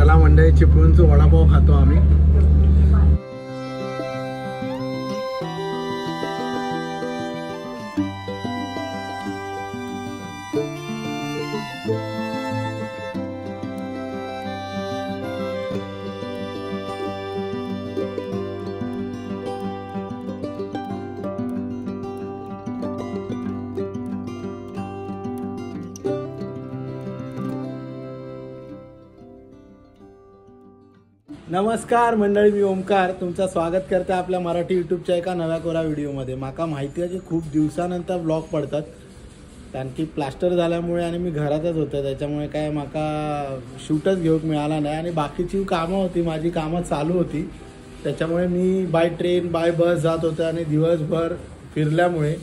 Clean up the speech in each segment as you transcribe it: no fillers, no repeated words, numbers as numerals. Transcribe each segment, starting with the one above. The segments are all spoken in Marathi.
चला मंडळी, चिपळूणचा वडापाव खातो आम्ही. नमस्कार मंडळी, मी ओमकार तुमचं स्वागत करते आपल्या मराठी यूट्यूबच्या एका नव्या कोरा व्हिडिओमध्ये. माका माहिती आहे की खूप दिवसानंतर ब्लॉग पडतात, कारण की प्लास्टर झाल्यामुळे आणि मी घरातच होतो, त्याच्यामुळे काय माका शूटच घेऊक मिळाला नाही. आणि बाकीची कामं होती, माझी कामं चालू होती, त्याच्यामुळे मी बाय ट्रेन बाय बस जात होते. आणि दिवसभर फिरल्यामुळे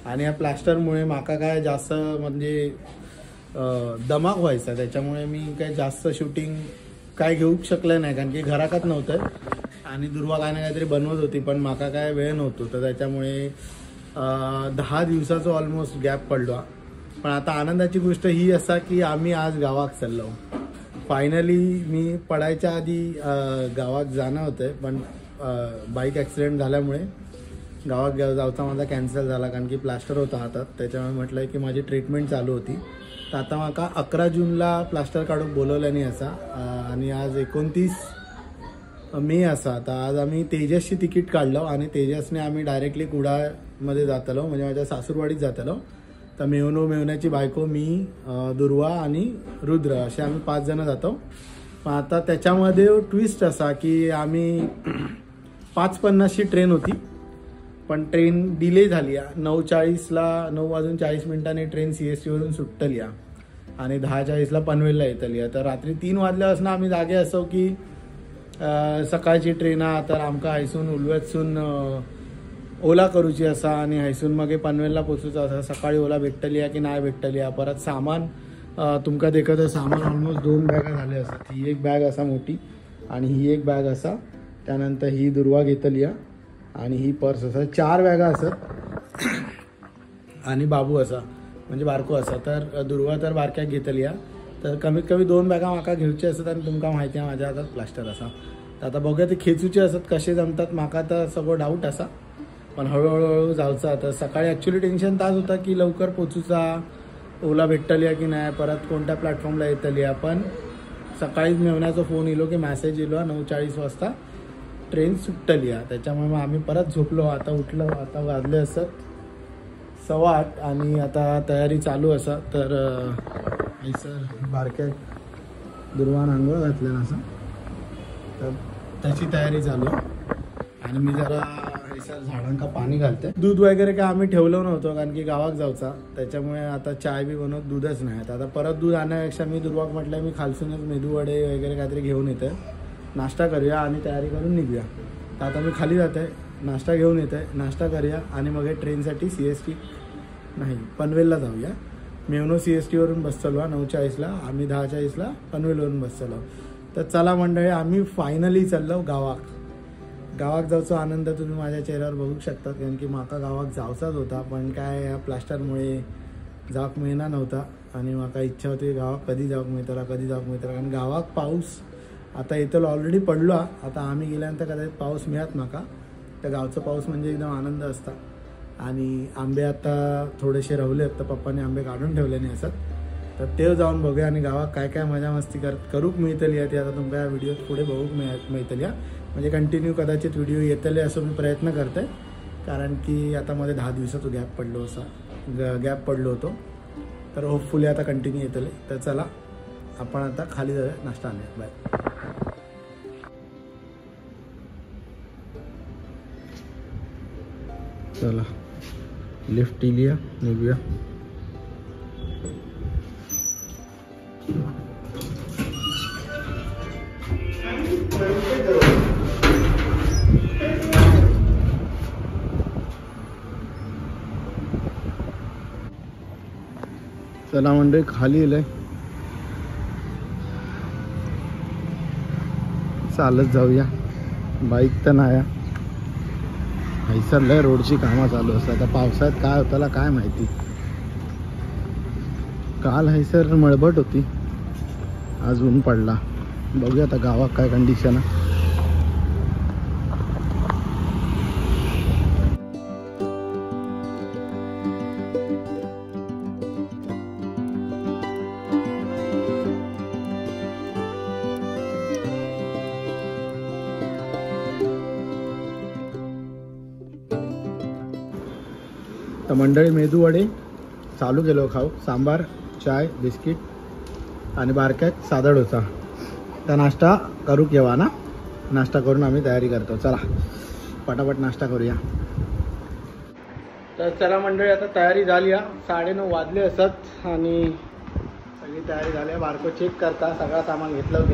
आणि या प्लास्टरमुळे माका काय जास्त म्हणजे दमाक व्हायचा, त्याच्यामुळे मी काय जास्त शूटिंग काय घेऊच शकलं नाही, कारण की घरातच नव्हतं आणि दुर्वा काय ना काहीतरी बनवत होती, पण माका काय वेळ नव्हतो. तर त्याच्यामुळे 10 दिवसाचं ऑलमोस्ट गॅप पडलो. पण आता आनंदाची गोष्ट ही असा की आम्ही आज गावात चाललो. फायनली मी पडायच्या आधी गावात जाणं होतं, पण बाईक ॲक्सिडेंट झाल्यामुळे गावात जायचा माझा कॅन्सल झाला, कारण की प्लास्टर होता हातात. त्याच्यामुळे म्हटलं की माझी ट्रीटमेंट चालू होती. तर आता माका 11 जूनला प्लास्टर काढून बोलवलं नाही असा, आणि आज 29 मे असा. तर आज आम्ही तेजसची तिकीट काढलो आणि तेजसने आम्ही डायरेक्टली कुडाळमध्ये जातलो, म्हणजे माझ्या सासूरवाडीत जातलो. तर मेवण्याची बायको, मी, दुर्वा आणि रुद्र असे आम्ही 5 जण जातो. पण आता त्याच्यामध्ये ट्विस्ट असा की आम्ही 5:50ची ट्रेन होती, पण ट्रेन डिले झाली. 9:40 ट्रेन CSTवरून सुटली आणि 10:40 पनवेलला येतली. तर रात्री 3 वाजल्यापासून आम्ही जागे असो की सकाळची ट्रेन आहे, तर आमका हैसून उलव्यातसून ओला करूची असा आणि हैसून मग पनवेलला पोचूचं असा. सकाळी ओला भेटली की नाही भेटली. परत सामान तुमका देखत सामान ऑलमोस्ट 2 बॅगा झाले असतात. ही एक बॅग असा मोठी आणि ही एक बॅग असा, त्यानंतर ही दुर्वा घेतली आणि ही पर्स असा. 4 बॅगा असत आणि बाबू असा म्हणजे बारको असा. तर दुर्वा तर बारक्याक घेतली. तर कमीत कमी 2 बॅगा माका घेऊचे असत आणि तुमका माहिती आहे माझ्या हातात प्लास्टर असा. तर आता बघूया ते खेचूचे असत कसे जमतात. माका तर सगळं डाऊट असा, पण हळूहळू जाऊचा. तर सकाळी ॲक्च्युली टेन्शन ताच होता की लवकर पोचूचा, ओला भेटली की नाही, परत कोणत्या प्लॅटफॉर्मला येतली. पण सकाळीच मेवण्याचा फोन येलो की मॅसेज येलो 9:40 वाजता ट्रेन सुटली. त्याच्यामुळे मग आम्ही परत झोपलो. आता उठलो, आता वाजले असत 8:15 आणि आता तयारी चालू असा. तर सर बारक्या दुर्वान आंघोळ घातल्या असं, तर त्याची तयारी चालू. आणि मी जरा सर झाडांका पाणी घालते. दूध वगैरे काय आम्ही ठेवलं नव्हतं, कारण की गावात जाऊचा, त्याच्यामुळे आता चाय बी बनवत दूधच नाही. आता परत दूध आणण्यापेक्षा मी दुर्वाक म्हटलं मी खालसूनच मेदूवडे वगैरे काहीतरी घेऊन येते, नाश्ता करूया आणि तयारी करून निघूया. तर आता मी खाली जाते, नाश्ता घेऊन येते, नाश्ता करूया आणि मग ट्रेनसाठी पनवेलला जाऊया. मेवनो CSTवरून बस चालू 9:40, आम्ही 10:40 पनवेलवरून बस चालू. तर चला मंडळी, आम्ही फायनली चाललो गावात जाऊचा आनंद तुम्ही माझ्या चेहऱ्यावर बघू शकता, कारण की माका गावात जाऊचाच होता, पण काय या प्लास्टरमुळे जाऊक मिळणार नव्हता. आणि माका इच्छा होती गावात कधी जाऊक मिळतला, कारण गावात पाऊस आता इथं ऑलरेडी पडलो. आता आम्ही गेल्यानंतर कदाचित पाऊस मिळत नका. तर गावचा पाऊस म्हणजे एकदम आनंद असता. आणि आंबे आता थोडेसे रवले, तर पप्पाने आंबे काढून ठेवले नाही असत. तर ते जाऊन बघूया आणि गावात काय काय मजा मस्ती करूक मिळतली आहे ती आता तुमच्या या व्हिडिओत पुढे बघूक मिळतली. म्हणजे कंटिन्यू कदाचित व्हिडिओ येतले असं मी प्रयत्न करते, कारण की आता मध्ये 10 दिवसाचा गॅप पडलो होतो. तर होपफुली आता कंटिन्यू येतले. तर चला आपण आता खाली जाऊया, नाश्ता आणूया. बाय. चला लिफ्ट लिया निघूया. चला मंडळी खाली येलंय, चालत जाऊया. बाईक तर नाही, हैसर लय रोडची कामं चालू असतात. आता पावसाळ्यात काय होताला काय माहिती. काल हैसर मळबट होती, आज ऊन पडला. बघूया आता गावात काय कंडिशन आहे. तर मंडळी मेदू वडे चालू केलो खाऊ, सांबार, चाय, बिस्किट आणि बारक्यात साधा डोसा. तर नाश्ता करू केव्हा ना, नाश्ता करून आम्ही तयारी करतो. चला पटापट नाश्ता करूया. तर चला मंडळी आता तयारी झाली आहे. 9:30 वाजले असत आणि सगळी तयारी झाली आहे. बारको चेक करता सगळं सामान घेतलं की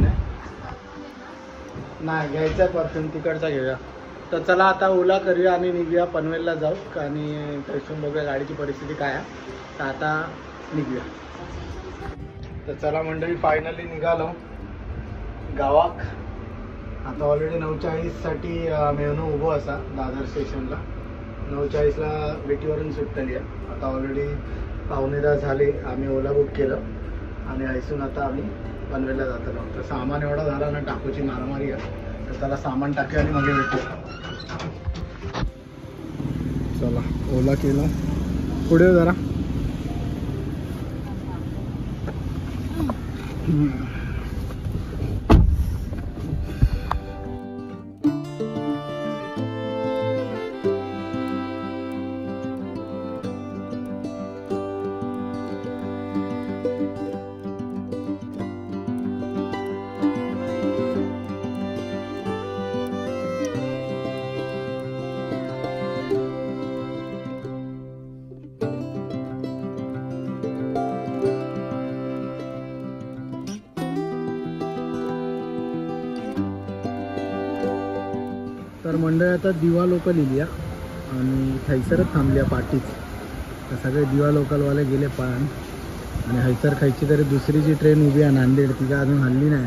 नाही घ्यायचं परफ्यूम तिकडचा घेऊया. तर चला आता ओला करूया आणि निघूया पनवेलला जाऊ आणि तसून बघूया गाडीची परिस्थिती काय आहे. तर आता निघूया. तर चला मंडळी फायनली निघालो गावाक. आता ऑलरेडी 9:40साठी मेवणं उभं असा दादर स्टेशनला. 9:40ला बेटीवरून सुटलेली आहे. आता ऑलरेडी 9:15 झाले. आम्ही ओला बुक केलं आणि ऐसून आता आम्ही पनवेलला जातो. तर सामान एवढा झाला ना, टाकूची मारामारी आहे. तर त्याला सामान टाकूया आणि मग भेटू. चला ओला केला, पुढे जरा तर मंडळी आता दिवा लोकल लिहिली आणि थैसरच थांबली पाठीच. तर सगळे दिवा लोकलवाले गेले पण आणि हैसर खायची तरी दुसरी जी ट्रेन उभी आहे नांदेड ती का अजून हल्ली नाही.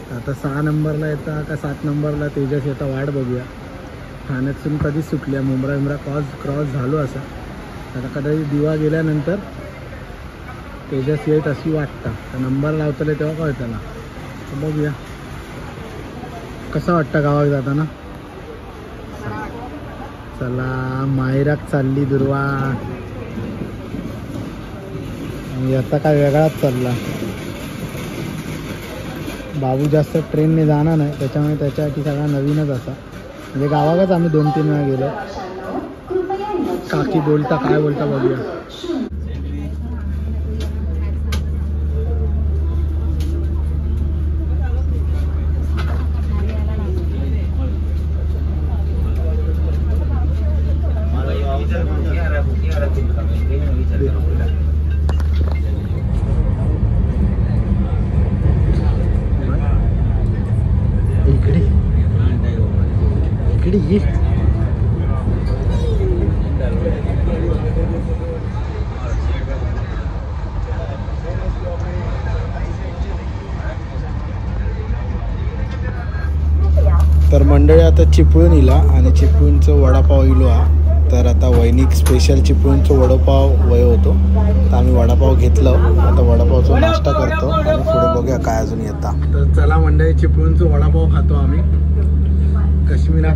तर आता 6 नंबरला येता का 7 नंबरला तेजस येता वाट बघूया. ठाण्यातून कधीच सुटली आहे. मुंब्रा क्रॉस झालो असा. आता कदाचित दिवा गेल्यानंतर तेजस येत अशी वाटतं. तर नंबर लावतले तेव्हा काय त्याला. तर बघूया कसं वाटतं गावात जाताना. चला माहेराक चालली दुर्वा आणि आता काय वेगळाच चालला. बाबू जास्त ट्रेनने जाणार नाही त्याच्यामुळे त्याच्यासाठी सगळा नवीनच असा. म्हणजे गावातच आम्ही 2-3 वेळा गेलो. काकी बोलता काय बोलता बघूया. इकडे ये. तर मंडळी आता चिपळूण इला आणि चिपळूणचं वडापाव इलो हा. तर आता वैनिक स्पेशल चिपळूणचं वडापाव वय होतो. तर आम्ही वडापाव घेतलं. आता वडापावचा नाश्ता करतो आणि पुढे बघूया काय अजून येता. तर चला मंडळी चिपळूणचं वडापाव खातो आम्ही. काश्मीरा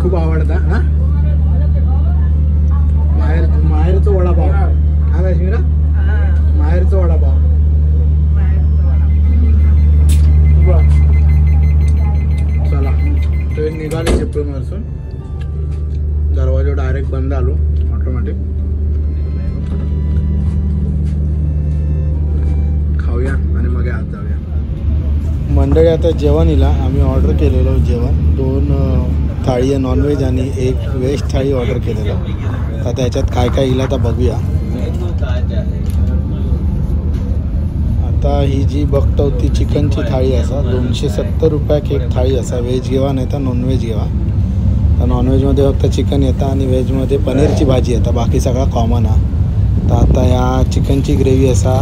खूप आवडता हा. माहेरचं वडापाव हा काश्मीरा. माहेरचं वडापाव चला. ट्रेन निघाली चिपळूणवरसून. दरवाजा डायरेक्ट बंद आलो ऑटोमॅटिक. खाऊया आणि मग आत जाऊया. मंडळी आता जेवण इला आम्ही ऑर्डर केलेलो जेवण. 2 थाळी आहे नॉनव्हेज आणि 1 व्हेज थाळी ऑर्डर केलेलं. तर त्याच्यात काय काय इला तर बघूया. आता ही जी बघतो ती चिकनची थाळी असा 270 रुपयाक एक थाळी असा. व्हेज घेवा नाही तर नॉनव्हेज घेवा. तर नॉनव्हेजमध्ये फक्त चिकन येतं आणि व्हेजमध्ये पनीरची भाजी येतं. बाकी सगळा कॉमन हा. तर आता ह्या चिकनची ग्रेव्ही असा,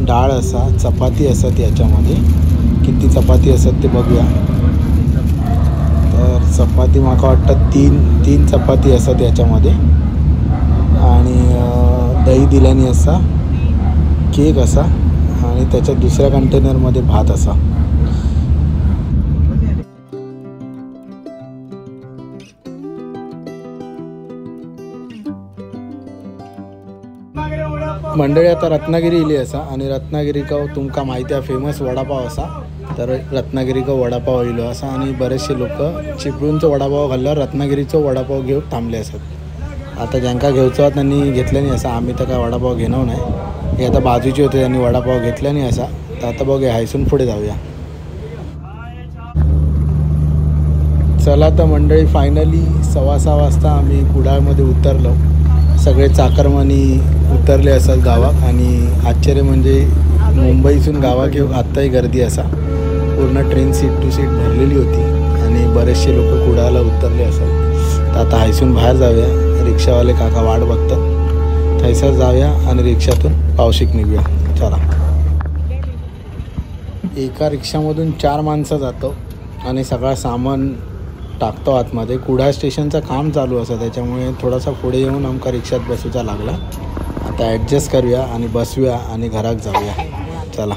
डाळ असा, चपाती असत. याच्यामध्ये किती चपाती असत ते बघूया. तर चपाती मला वाटतं 3 चपाती असत याच्यामध्ये. आणि दही दिल्याने असा, केक असा आणि त्याच्या दुसऱ्या कंटेनरमध्ये भात असा. मंडळी आता रत्नागिरी इली असा आणि रत्नागिरी का तुमका माहिती आहे फेमस वडापाव असा तर रत्नागिरी का वडापाव इलो असा आणि बरेचसे लोक चिपळूणचं वडापाव खाल्ल्यावर रत्नागिरीचं वडापाव घेऊन थांबले असतात. आता ज्यांका घेऊचा त्यांनी घेतलं नाही असा आम्ही तर काय वडापाव घेणार नाही. हे आता बाजूचे होते त्यांनी वडापाव घेतला नाही असा तर आता बघूया हायसून पुढे जाऊया. चला तर मंडळी फायनली 6:15 वाजता आम्ही कुडाळमध्ये उतरलो. सगळे चाकरमानी उतरले असतात गावात आणि आश्चर्य म्हणजे मुंबईतून गावात येऊ आत्ताही गर्दी असा पूर्ण ट्रेन सीट टू सीट भरलेली होती आणि बरेचसे लोक कुडाळला उतरले असतात. तर आता हायसून बाहेर जाऊया. रिक्षावाले काका वाट बघतात थैसर जाऊया आणि रिक्षातून पावशिक निघूया. चला. एका रिक्षामधून 4 माणसं जातो आणि सगळं सामान टाकतो आतमध्ये. कुडाळ स्टेशनचं काम चालू असं त्याच्यामुळे थोडासा पुढे येऊन आमका रिक्षात बसूचा लागला. आता ॲडजस्ट करूया आणि बसूया आणि घरात जाऊया. चला.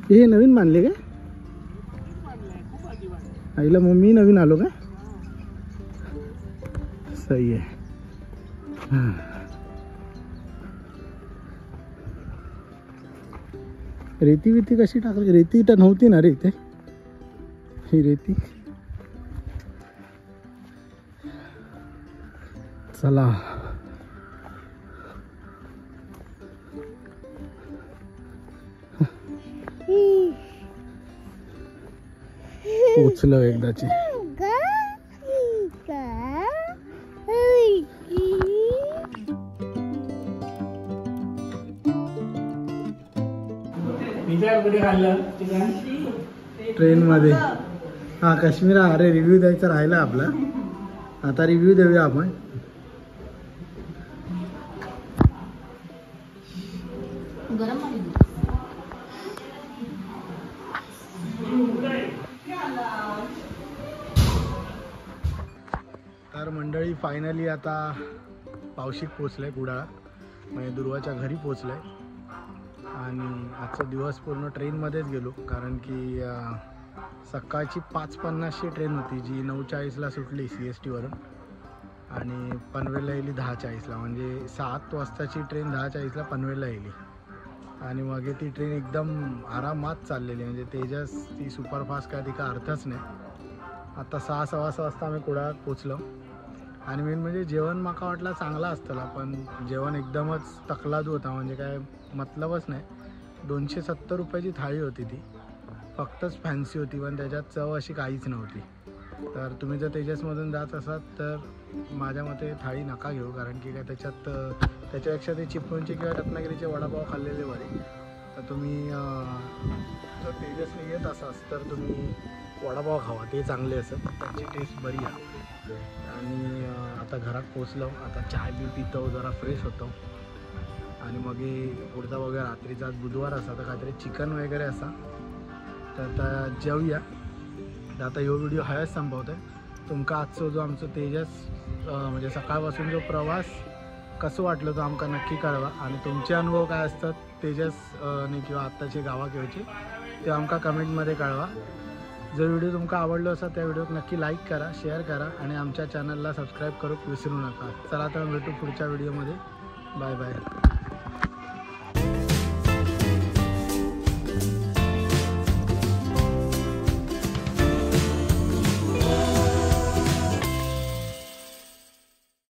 हे नवीन बांधले काय आईला मग मी नवीन आलो का सही आहे. रेती बिती कशी टाकली रेती तर नव्हती ना रे इथे ही रेती. चला पोचलो एकदाची. ट्रेन मध्ये हा काश्मीर. अरे रिव्ह्यू द्यायचा राहिला आपला आता रिव्ह्यू देऊया आपण. तर मंडळी फायनली आता पावशिक पोचलंय कुडाळ म्हणजे दुर्वाच्या घरी पोचलंय आणि आजचा दिवस पूर्ण ट्रेनमध्येच गेलो कारण की सकाळची 5:50ची ट्रेन होती जी 9:40ला सुटली CST वरून आणि पनवेलला येली 10:40ला म्हणजे 7 वाजताची ट्रेन 10:40ला पनवेलला येली आणि मग ती ट्रेन एकदम आरामात चाललेली म्हणजे तेजस ती सुपरफास्ट काय तिका अर्थच नाही. आता 6:15 वाजता आम्ही कुडाळात पोचलो आणि मेन म्हणजे जेवण माका वाटला चांगला असताना पण जेवण एकदमच तकलादू होता म्हणजे काय मतलबच नाही. 270 रुपयाची थाळी होती ती फक्तच फॅन्सी होती पण त्याच्यात चव अशी काहीच नव्हती. तर तुम्ही जर तेजसमधून जात असाल तर माझ्या मते थाळी नका घेऊ कारण की काय त्याच्यापेक्षा ते चिपळूणचे किंवा रत्नागिरीचे वडापाव खाल्लेले बरे. तर तुम्ही जर तेजसने येत असाल तर तुम्ही वडापाव खावा ते चांगले असत त्याची टेस्ट बरी आहे. आणि आता घरात पोचलो आता चहा बी पितो जरा फ्रेश होतो आणि मग पुढचा वगैरे रात्रीचा आज बुधवार असा तर काहीतरी चिकन वगैरे असा तर आता जेवूया. आता ह्यो व्हिडिओ हायच संपवतो आहे. तुमका आजचा जो आमचं तेजस म्हणजे सकाळपासून जो प्रवास कसं वाटलं तो आमका नक्की कळवा आणि तुमचे अनुभव काय असतात तेजसने किंवा आत्ताचे गावाकडचे ते आमका कमेंटमध्ये कळवा. जर व्हिडिओ तुमका आवडलो असा त्या व्हिडिओक नक्की लाईक करा शेअर करा आणि आमच्या चॅनलला सबस्क्राईब करूक विसरू नका. चला तर भेटू पुढच्या व्हिडिओमध्ये. Bye bye.